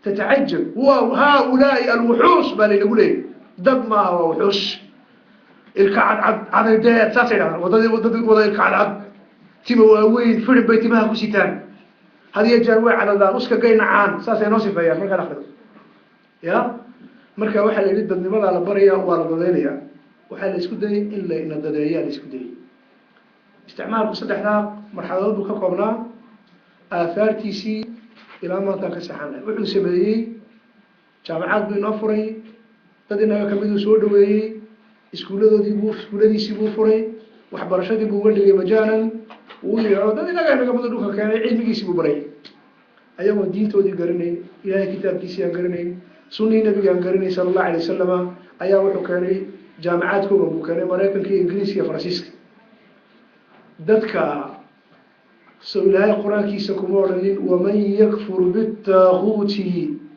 تتعجب وهؤلاء الوحوش بالي نقول دب ما هو وحوش الكعد عدد ساسيرا وضد الكعد تيموين فرن بيت ما كوسيتان هذه جاوي على ذا وسك جينا عان ساسي نوصف يا مركا ناخذ يا مركا waxa la yiri dadnimada la bariya waa la dadeynaya waxa la isku day in la ina dadeeyaa la isku day isticmaalku saddexda marxaladood uu ka koobnaa aafaartiisi ilaa maanta ka saxanay wuxuu sameeyay jaamacad buu inoo furay dad inaga kamid uu soo dhaweeyay iskuuladiisii buu furay waxbarashadii buu uga dhigay majaalan uu yeero dad inaga kamid dhulka keenay cilmigiisii buu baray ayagoo diintoodii garanay ilaahay kitaabkiisii aan garanay sunni nabiga aan garanay sallallahu alayhi wasallam ayaa wuxuu keenay jaamacadkooda buu keenay Mareykanka iyo Ingiriiska iyo Faransiiska dadka سؤال القرآن كيسا كمورنين ومن يكفر بالطاغوت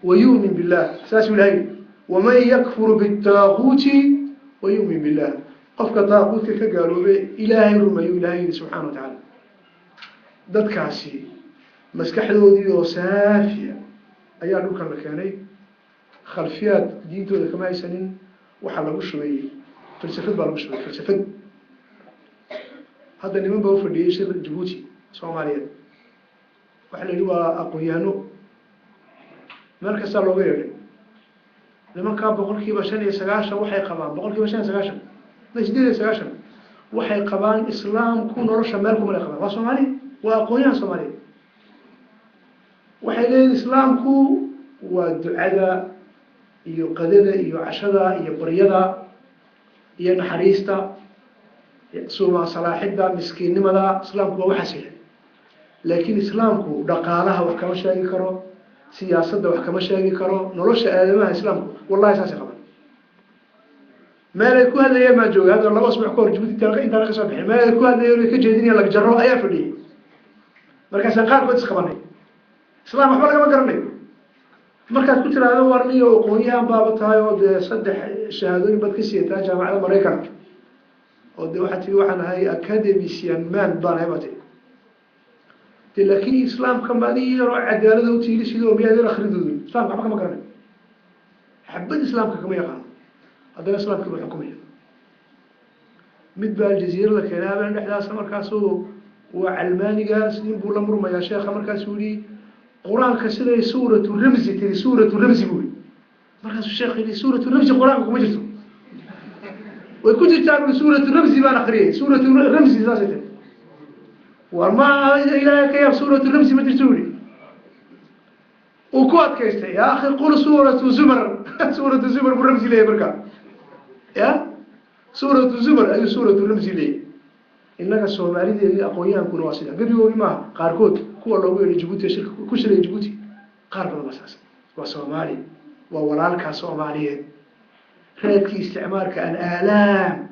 ويؤمن بالله ساس الهي ومن يكفر بالطاغوت ويؤمن بالله قفك طاغوت كقالوا به إلهي رمي إلهي سبحانه وتعالى داد كاسي مسكح دودي وسافية أيها لوكا مكاني خلفيات دينتو ذا كما يسنين وحلقوا شوي فلسفة بارو شوي فلسفة هذا اللي من بوفر دي يشير جبوتي Soomaaliyeed waxa la yiraahdaa aqoonyahano marka sa loo weeray nimanka boqolkiiba 95 waxay qabaan boqolkiiba 95 999 waxay qabaan islaamku nolosha meel kuma qabaan waa Soomaali waa aqoonyahan Soomaali waxay leeyihiin islaamku waa ducada iyo qadada iyo cashada iyo baryada iyo naxariista suuma salaaxida miskiinimada islaamku waa waxa sii لكن إسلامكو دقالها وحكما شاقي كرو سياسة وحكما شاقي كرو نولوش آدمها إسلامكو والله أساسي قبل ما لكو هذا يما جوغ هذا الله أسمع كور جبوتي تلقى إنت لك صبحي ما لكو هذا يولي كجيديني لك جروا أيا فردي مركز أنقار كنت سقباني إسلام أحبال كما قرني مركز كنت لهذا ورني وقويها بابتها ودي صدح شهادوني بدكسيتا جامعة مريكان ودي واحد في واحد هاي أكاديمي سيانمان بان هايباتي لكن الإسلام كم بعدي يروح عدالة وتيجي سيدو مياه يروح خردود الإسلام كم كرنا حبيت الإسلام كم يقال هذا الإسلام كم حكومية متبع الجزيرة لك أنا بين إحداث مركزه وعلماني قال سنين بقول أمر ما يا شيخ مركز ولي قرآن كسر سورة الرمز تري سورة الرمز بقول مركز الشيخ لي سورة الرمز قرآن كم جرتوا ويكون جتابوا سورة الرمز ما نقريه سورة الرمز لازم وما إلهك يا سورة الرمز مدرسولي وكوات كيستي يا أخي قول سورة زمر سورة زمر بالرمز ليه بركة يا سورة زمر أي سورة الرمز ليه إنك الصومالي دي أقوياء كانوا واصلين قبل يوم ما قاركوت هو لو يجي جيبوتي شركة كشري جيبوتي قارب المساس وصومالي وورالك صومالية هذا استعمارك الآلام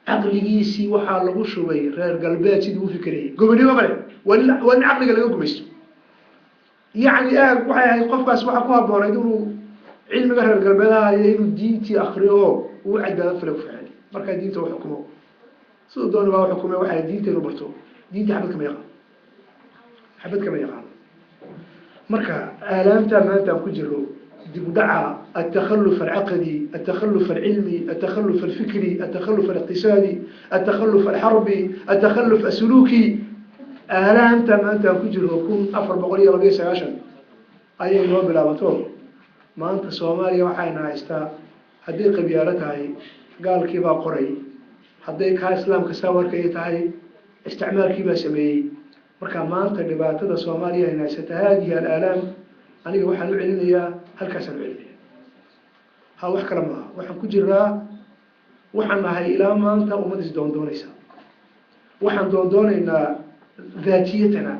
عقليسي وحال لغو شوبي غير قلبات سيدو فكري قبلي ما بلي وان عقلي لغو قميستو يعني waxay qofkaas waxa ku haboon inuu cilmiga reer galbeedka inuu diintii akhriyo oo cadaalad filo fiican marka diinta wax xukumo soo doon waa xukumo waxa diinta inuu barto diinta xabad kama yaqaan marka aalaamta maanta ku jiro دعا التخلف العقدي التخلف العلمي التخلف الفكري التخلف الاقتصادي التخلف الحربي التخلف السلوكي أهلا أنت ما أنت كجر وكون أفر بقولي ربيع سعاشا أي نوع بلابطور ما أنت سومالي وحينا عيستا هديك بيارتها قال كيبا قري هديك هاي إسلام كساور كيتهاي استعمار كيبا سمي مركا ما أنت لباتنا سوماليا هنا ستهاجي الآلام أنا waxaan u celinayaa halkaas aan u celinayaa ha wax kala ma waxaan ku jiraa waxaan nahay ilaa maanta ummadis doonaysa waxaan doonaynaa ذاتيتنا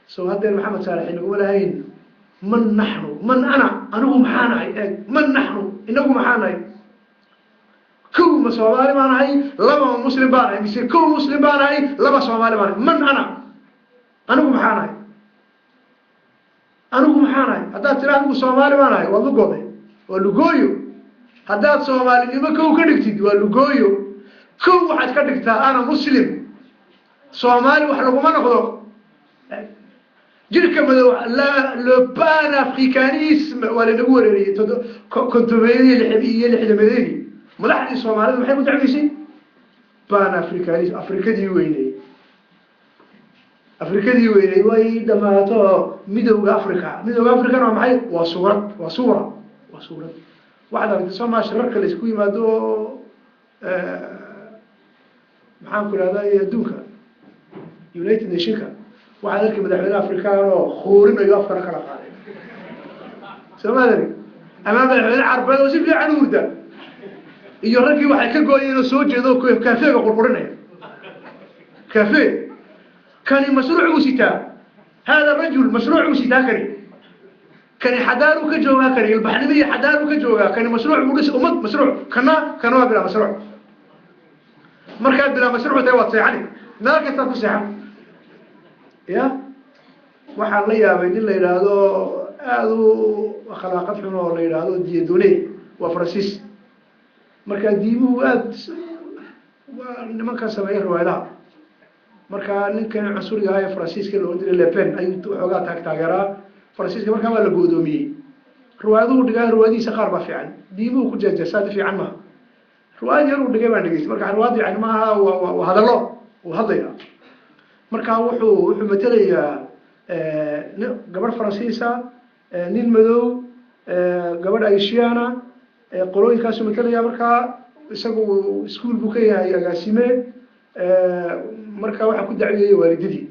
سو هذا محمد صالح إنه ولاهين من نحن من أنا محانا من نحن إنه محانا كل مسوالي ما نهي لما مسلم بانهي بيصير كل مسلم بانهي لما سوالي ما نهي من أنا محانا أنا محانا هذا ترى أنا سوالي ما نهي والله قاضي والله قويو هذا سوالي لما كل كدكتي والله قويو كل واحد كدكتا أنا مسلم سومالي وحلقوا ما ناخذه جيرك لا لو بان افريكانيسم ولا نقول لي كنت بيني الحبيه اللي حدمديني ملاحظ الصوماليين waxay ku tacbiisay baan afrikaanis afrikadii weynay way dhamaato midowga afrika waa maxay waa suurad waxa la soo shirarka la isku yimaado maxaan ku raadayay adduunka United Nations waxa dalka madaxweynaha afrikaan oo khoorinayo afkana kala qaaday Soomaaliya ama madaxweynaha carbeed oo si fiican u hurda iyo ragii waxay ka gooyeen oo soo jeedo kaafeega qurqurinaya كافيه كان مشروع وسيتا هذا الرجل مشروع وسيتا كان حداره كجوغا كان البحرية حداره كجوغا كان مشروع مولس أمد مشروع كانوا بلا مشروع مركز بلا مشروع تيوات يعني ما كتر كسحة يا وحال ليا بين اللي هذا خلاقات حنا ولا هذا ديدوني وفرنسيس مركز ديمو ونما كان سمعيه رواية marka ninkan cusuriga ah Francisco loo diray Le Pen ayuu xogaa taageeraa Francisco marka waa la go'doomiyay ruwaadu dhigaa ruwaadiisa qaar ba fiican diimu ku jeejeesaad fiican ma ruwaad yar uu dhigay baan dhigay marka ruwaad yani ma aha waa hadallo uu hadlaya marka wuxuu matalayaa gabar Faransiisa nin madow gabadh Aasiyaana qolooyinkaas matalaya marka isagu iskuul buu ka yahay agaasime marka waxa ku dacwiyay waalidadii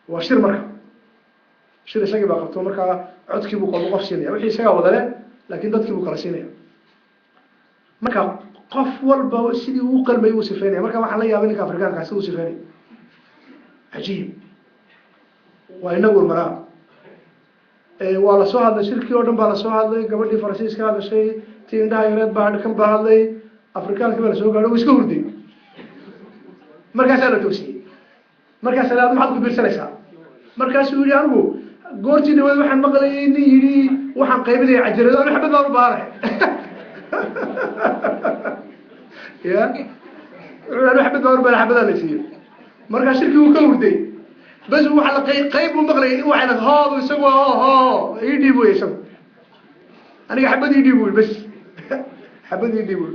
waa shir marka shir isaga baa qabto marka codkii buu qof siinaya wixii isaga wadale laakiin dadkii buu kala siinaya marka qof walba sidii uu qalmay uu sifeynaya marka waxa la yaabay ninka Afrikaanka sidii uu sifeynay ajiib waa inagu maraa waa la soo hadlay shirkii oo dhan baa la soo hadlay gabadhii Faransiiska hadashay tii indhaha yareed baa kan baa hadlay Afrikaanka baa la soo gaadhay iska hurday markaas la toosiyay markaas la maxad ku biirsanaysaa markaas uu yiri anigu goortii dawad waxaan maqlayay in yiri waxaan qaybinay cajarado aan xabad baan u baaray ya waxaan xabad baan u baaray xabad la siiyay markaas shirkii uu ka hurday bas waxa la qayb uu maqlayay in waxa la haado isagoo ii dhiibo isagu aniga xabad ii dhiibo bas xabad ii dhiibo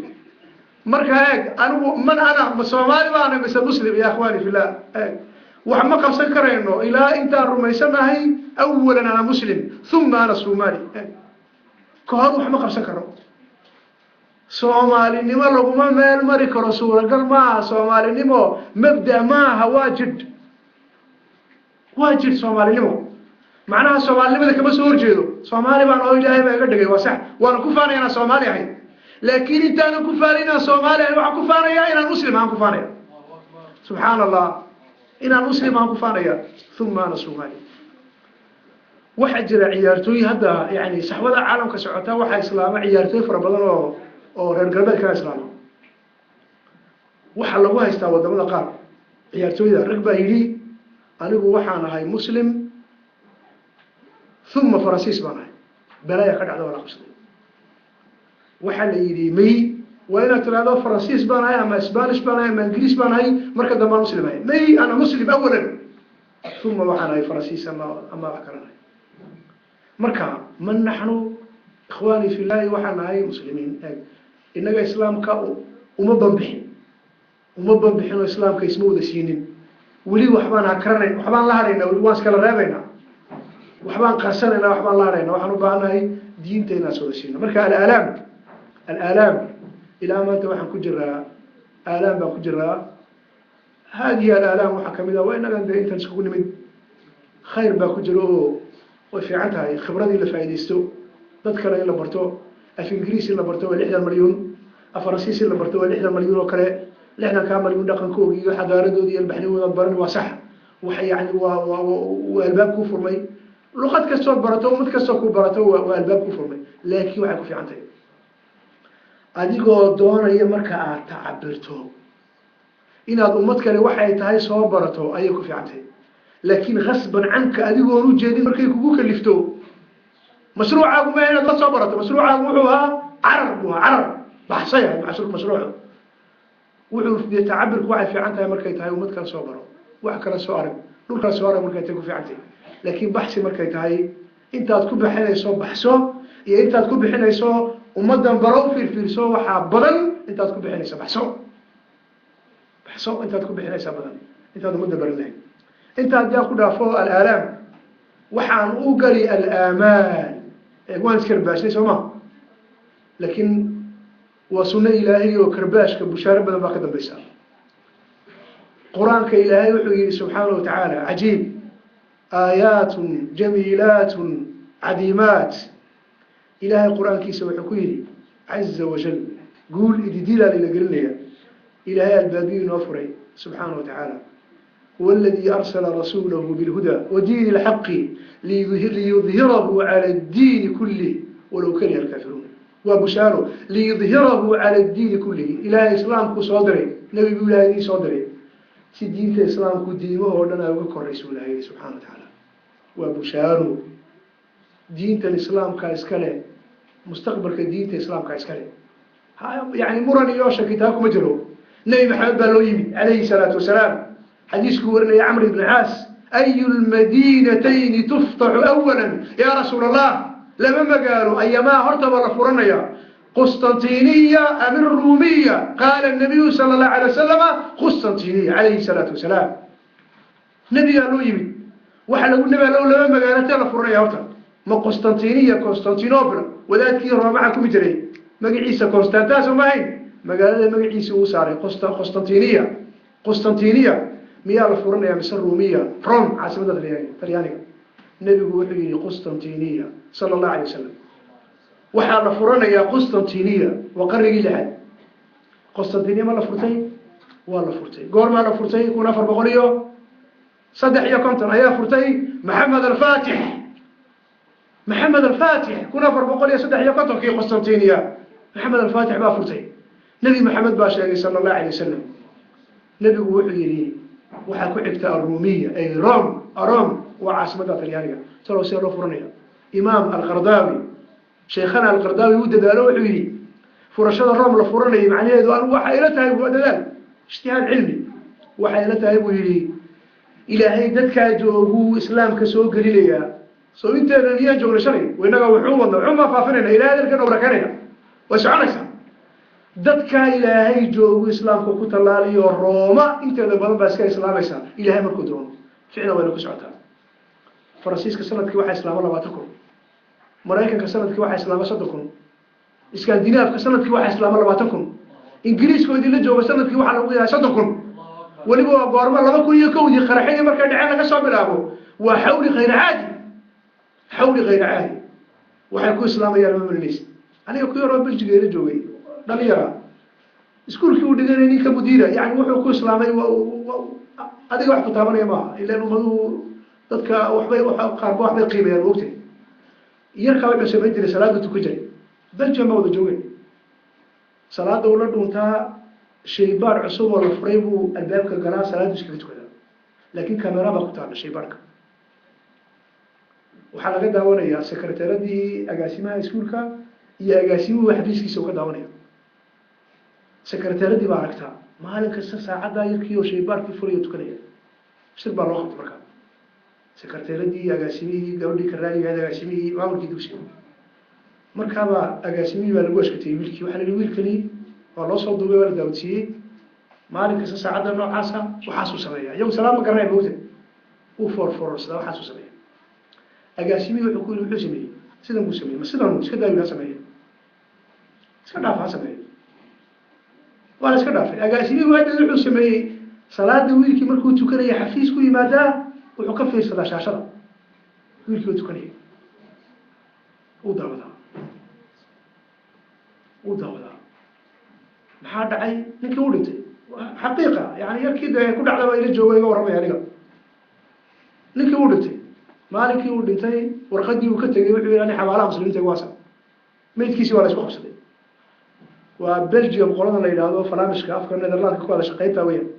marka anigu man ana Soomaali baan mise muslim ya akhwani fillah wax ma qabsan kareyno ilaa inta rumaysanahay awalan ana muslim thumma ana Soomaali koox wax ma qabsan karo Soomaali nimo laguma meel mari karo suuragal ma Soomaali nimo mabda ma waajid Soomaali nimo macnaha Soomaali nimada kama soo horjeedo Soomaali baan oo Ilaahay baa iga dhigay waa sax waan ku faanayna Soomaali ahay لكن انت انا كفارنا صومالي انا كفاريا انا مسلم انا كفاريا سبحان الله انا مسلم انا كفاريا ثم انا صومالي وحجر عيارتوي هذا يعني صحوه العالم كسعوتا waxa islaam ciyaartay fara badan oo reer galbeed ka islaam waxa lagu haystaa wadamada qaar ciyaartooyda rag baa yiri anigu waxaan ahay muslim thumma faransiis baan ahay balaya ka dhacdo wala qabsaday waxa la yiri may وإن تلاقوا فرنسيس بانهاي أما إسبانيش بانهاي أما إنجليز بانهاي مركز دمان مسلمين مي أنا مسلم أولا ثم وحنا فرنسيس أما أكرنا مركز من نحن إخواني في الله وحنا هاي مسلمين إنك إسلام كا ومبنبحين وإسلام كاسمه ذا سينين ولي وحبان أكرنا وحبان لهرينا والواس كلا رابينا وحبان قرسنا وحبان لهرينا وحنا بانهاي دين تينا سوى سينين مركز الآلام إلى ما أنت وحن كجرا آلام بكجرا هذه الآلام وحكمها وإن عند أنت تكون من خير بكجرا وفي عتها خبرة اللي فايدستو تذكر إلا برتو الإنجليزي اللي برتو 1 مليون الفرنسيسي اللي برتو 1 مليون وكله لحنا كان مليون دقن كوغي وحضارته دي البحري والبرن وصح وحي يعني والباب كفر مي لغات كسر برتو متكسر برتو والباب كفر مي لكن وحكوا في عنتي adigoo doonaya marka aad tacabirto inaad ummad kale waxay tahay soo barato ayay ku fiicantay laakiin khasban anka adigoo u jeedin markay kugu kalifto mashruucaagu ma inaad la soo barato mashruucaagu wuxuu ahaa carab baxsaya mashruuc wuxuu fi tacabirku waxay fiicantahay markay tahay ummad kale soo baro wax kale soo arag dhulka soo arag markay tahay ku fiicantay laakiin baxsi markay tahay intaad ku bixinayso baxso iyo intaad ku bixinayso ummadan baro u fiirfiirso waxaa badan intaad ku bixinayso baxso intaad ku bixinaysa badan intaad ummadda baran lahayd inta haddii aan ku dhaafo alaalaam waxaan u gali alaamaan waan iskarbaashnay soo ma laakiin waa sunno ilaahay oo karbaashka bushaaro badan baa ka dambaysa qur-aanka ilaahay wuxuu yidhi subxaana wa tacaala cajiib aayaatun jamiilaatun cadiimaat ilaahay qur-aankiisa wuxuu ku yidhi caza wajal guul ididilaa layla gelinaya ilaahay albaabiyu inoo furay subxaana wa tacaala هو الذي أرسل رسوله بالهدى ودين الحق ليظهره على الدين كله ولو كره الكافرون وبشاره ليظهره على الدين كله إلى إسلام كصدره نبي بولاده صدره سدين الإسلام كديمه ولنا وكر رسول الله سبحانه وتعالى وبشاره دين الإسلام كإسكاله مستقبل كدين الإسلام كإسكاله يعني مرني يوشك كتابكم مجرو نبي محمد بالويمي عليه الصلاة والسلام حديث كورنا يا عمرو بن العاص أي المدينتين تفتح أولا يا رسول الله لما قالوا أيما هرتب الفرنا يا قسطنطينية أم الرومية قال النبي صلى الله عليه وسلم قسطنطينية عليه الصلاة والسلام نبي قالوا يمي وحلو النبي قالوا لما قالت الفرنا يا هرتب ما قسطنطينية قسطنطينوبل وذات كيرا معكم جري ما عيسى قسطنطاس وما هي ما قال ما عيسى وصاري قسطنطينية مياه الفرنية مصر رومية روم عاصمة الطليانية النبي وحي قسطنطينية صلى الله عليه وسلم وحال الفرنية قسطنطينية وقرق لحد قسطنطينية ما لفرتين ولا فرتين قول ما لفرتين يكون أفر بغليو صدح يا كنتر يا فرتين محمد الفاتح كون أفر بغليو صدح يا كنتر كي قسطنطينية محمد الفاتح ما فرتين نبي محمد باشا صلى الله عليه وسلم نبي وحي waxaa ku xigta الرومية أي روم وعاصمة طليانية ترى سيرو فرنيا إمام القرداوي شيخنا القرداوي وددالو وحيري فرشاد الروم لفرنيا معناه أنه وحيلتها يبقى دلال اجتهاد علمي وحيلتها يبقى إلهي ددك جوجو إسلام كسوق قليليا سو أنت رنيا جونا شري وإنك وحوما وحوما فافننا إلى هذا الكلام وركاننا وسعنك dadka ilaahay joogu islaamku ku talaaliyo Rooma inteeda badan baa iska islaamaysa ilaahay markuu doono ficna way ku socotaa Faransiiska sanadkii waxa islaamo 20 Mareykanka sanadkii waxa islaamo 30 Iskandinaafka sanadkii waxa islaamo 20 Ingiriiska oo idin jooga sanadkii waxa lagu yahay 30 waliba waa goorma 2001 qaraxay marka dhacay laga soo bilaabo waa xawli غير caadi waxay ku islaamayaan mamaliis aniga ku yaro biljigeena joogay dhalinyara iskuulkii uu dhiganay ninka mudiira yani wuxuu ku islaamay adiga wax ku taabanaya maaha ilaa ummadu dadka waxbay qiimeeyaan waqti yarka wuxuu sameeyay jiray salaada tukan jiray Belgium wada joogay salaada uu la dhuntaa shaybaar cusub oo la furay buu albaabka galaa salaada iska tukadaa laakiin kamera ba ku taala shaybaarka waxa laga daawanayaa sekretariyadii agaasimaha iskuulka iyo agaasimuhu xafiiskiisa ka daawanaya sekretariyadii baa aragtaa maalin kasta saacada yarkii oo shaybaarkii furiyo tukanaya shir baa loo qabtay markaa sekretariyadii agaasimihii gabadhii ka raadiga agaasimihii maamulkii dugsiga markaaba agaasimihii baa lagu ashkatay wiilkii waxa la yidhi wiilkani waa loo soo duubay waa la daawatiyey maalin kasta saacada noocaasa waxaasuu sameeyaa iyagu salaam ma garanaya moogta uu foorfoorsadaa waxaasuu sameeyaa agaasimihii wuxuu ku yidhi muxuu sameeyey sidan buu sameeyey ma sidan iska daawi ha sameeya iska dhaaf ha sameeya waa iska dhaafay agaasimihii wuxuu sameeyey salaada wiilkii markuu tukanaya xafiis ku yimaadaa wuxuu ka fiirsadaa shaashada wiilkii uu tukanaya uu daawadaa maxaa dhacay ninkii uu dhintay xaqiiqa yani yarkii de ku dhacdaba ila jooga iga warramaya aniga ninkii uu dhintay maalinkii uu dhintay warqadii uu ka tegay wuxuu yidhi ani xabaalaha muslimiinta waasa meydkiisii waa la isku qabsaday waa Belgium qolada la yiraahdo Falaamishka afka Netherlands ku wada shaqeynta weeyaan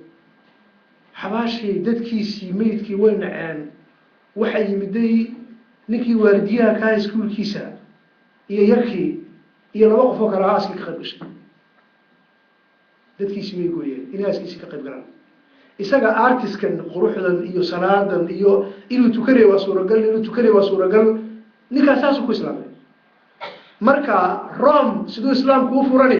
xabaashii dadkiisii meydkii way naceen waxa yimiday ninkii waardiyaha ka iskuulkiisa iyo yarkii iyo laba qof oo kale aaski ka qayb gashay dadkiisii way gooyeen inay aaskiisii ka qayb galaan isaga artistkan quruxdan iyo salaadan iyo inuu tukanay waa suuragal ninkaas saas ku islaamay marka Rome sidoo islaamku u furanay